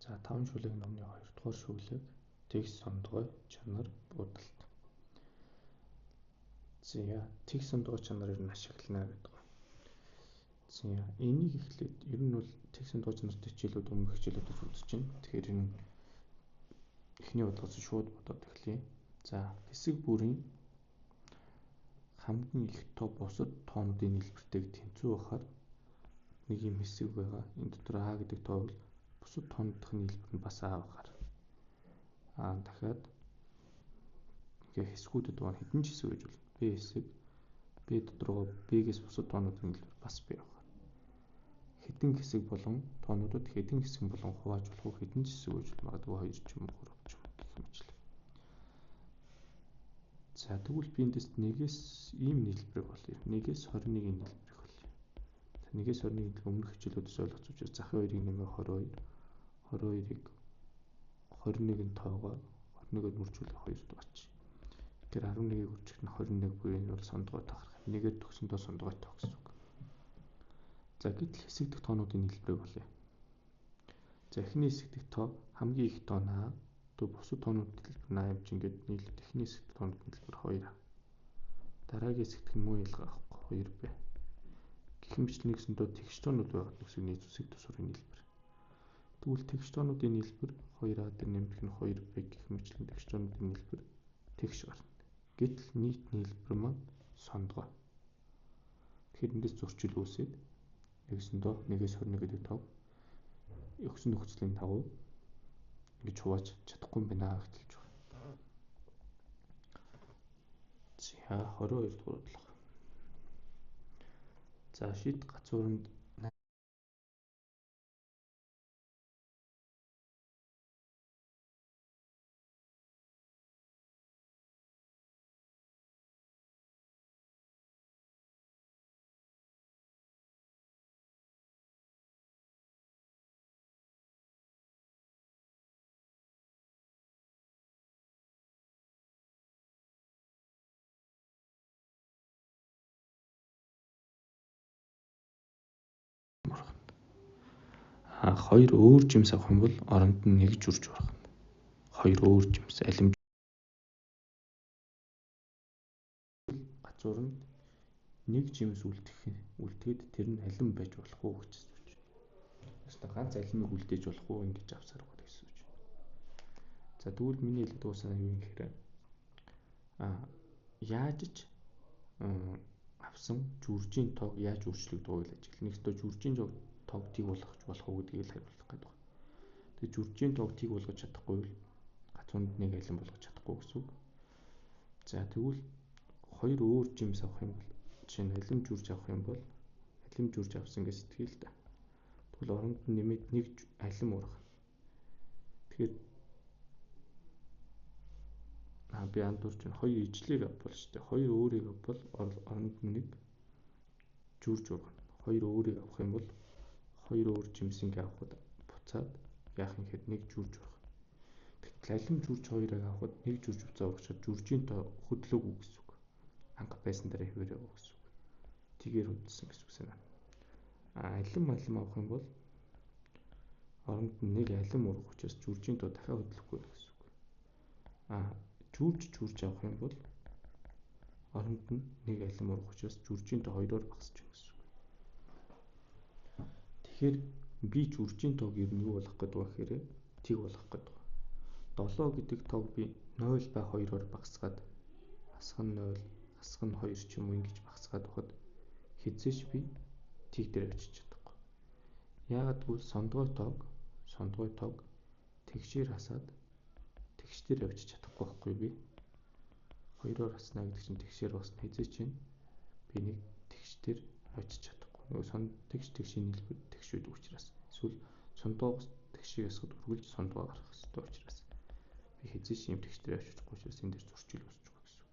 За 5 шүлэг номны 2 дугаар шүлэг тэгш сондгой чанар будалт. За тэгш сондгой чанарыг нь ашиглана гэдэг. За энийг эхлээд ер нь бол тэгш сондгой чанарт хичээлүүд өмнөх хичээлүүдэж үзэж байна. Тэгэхээр энэ эхний бодлогоос шууд бодоод эхлэе. За хэсэг бүрийн хамгийн их тоо бусад тоонуудын нийлбэртэйг тэнцүү байхаар нэг юм хэсэг байгаа. Энэ дотор А гэдэг тоо бол бусад тоонуудын нийлбэр нь бас А байхаар. Дахиад ингээ хэсгүүдэд байгаа хэдэн ч хэсэг гэж бол B хэсэг B доторгоо B-гээс бусад тоонуудын нийлбэр бас B байхаар. Хэдэн хэсэг болон тоонуудад хэдэн хэсэг болон хувааж болох хэдэн ч хэсэг гэж магадгүй 2 ч юм уу 3 ч юм уу гэх мэт. За тэгвэл би эндээс нэгээс ийм нийлбэрийг болъё. Нэгээс 21-ийн нийлбэрийг болъё. За нэгээс 21-ийг өмнөх хичээлүүдээс ойлгож учраас захын 2-ыг нэмээ 22, 22-ыг 21-ийн тоогоо 21-ээр мөржүүлэх 2-т бач. Тэгэхээр 11-ийг үржих нь 21 буюу энэ бол сондгой тоо гарах. Нэгээр төгсөндөө сондгой тоо гэсэн үг. За гэтэл хэсэг дэх тоонуудын нийлбэрийг болъё. За эхний хэсэг дэх тоо хамгийн их тоо нь А, бусад тоонуудын нийлбэр нь А юм чинь ингээд нийлээд эхний хэсэг дэх тоонуудын нийлбэр 2А. Дараагийн хэсэг дэх нь муу ялгаа авахгүй 2B. Гэх мэтлэн нэгсэндөө тэгш тоонууд байгаа гэсэн нийт хэсэг төсвөрийн нийлбэр. Тэгвэл тэгш тоонуудын нийлбэр 2А дээр нэмэх нь 2B гэх мэтлэн тэгш тоонуудын нийлбэр тэгш гарна. Гэтэл нийт нийлбэр маань сондгой. Тэгэхээр эндээс зөрчил үүсээд нэгсэндөө 1-ээс 21 гэдэг тоо өгсөн нөхцөлийн дагуу ингэж хувааж чадахгүй юм байна гэж хэлж байгаа. За 22 дугаар бодлого. За шид гацууранд хоёр өөр жимс авах юм бол оронд нь нэг журж ургана. Хоёр өөр жимс алим гацууранд нэг жимс үлдэхэд тэр нь алим байж болох уу гэж асууж байна. Яста ганц алимыг үлдээж болох уу ингэж авсаар байгаа гэсэн үг. За тэгвэл миний хэлдэг уусаа юу юм гэхээр яаж ч авсан жүржийн тоог яаж өөрчлөгдөв гэж ажиглана. Нэгсдөө жүржийн тоог тийг болгож болох уу гэдгийг л хариулах гэдэг байна. Тэгээ жүржийн тоог тийг болгож чадахгүй бол гацуунд нэг алим болгож чадахгүй гэсэн үг. За тэгвэл хоёр өөр жимс авах юм бол жишээ нь алим жүрж авах юм бол алим жүрж авсан гэж сэтгэе л да. Тэгвэл оронд нь нэмээд нэг алим ургана. Тэгэхээр би андуурч байна. Хоёр ижлийг авбал шүү дээ. Хоёр өөрийг авбал оронд нь нэг жүрж ургана. Хоёр өөрийг авах юм бол хоёр өөр жимсийг авахд буцаад яах юм гэхэд нэг жүрж ургана. Тэгвэл алим жүрж хоёрыг авахд нэг жүрж буцаа урагчаад жүржийн тоо хөдлөөгүй гэсэн үг. Анх байсан дараа хэвээр яваа гэсэн үг. Тэгээр хөдөлсөн гэсэн үг санаа. Алим авах юм бол оронд нь нэг алим ургах учраас жүржийн тоо дахиад хөдлөхгүй гэсэн үг. Жүрж авах юм бол оронд нь нэг алим ургах учраас жүржийн тоо хоёроор багасч байна гэсэн үг. Тэгэхээр би жүржийн тоог ер нь юу болох гэдэг вэ гэхээр тийг болох гэдэг. 7 гэдэг тоог би 0 ба 2-оор багасгаад асах нь 0, асах нь 2 ч юм уу ингэж багасгаад байхад хэзээч би тийг дээр авчиж чадахгүй. Яагаад гэвэл сондгой тоог тэгшээр хасаад тэгш дээр авчиж чадахгүй байхгүй би. 2-оор хаснаа гэдэг чинь тэгшээр басна хэзээч би нэг тэгш дээр авчиж чадахгүй. Нөгөө тэгшийн нийлбэр тэгшүүд учраас эсвэл сондгоогоос тэгшийг асахад үргэлж сондгоо гарах хэрэгтэй учраас би хэзээч юм тэгш дээр авчиж чадахгүй учраас энэ дээр зөрчил үүсэж байгаа гэсэн үг.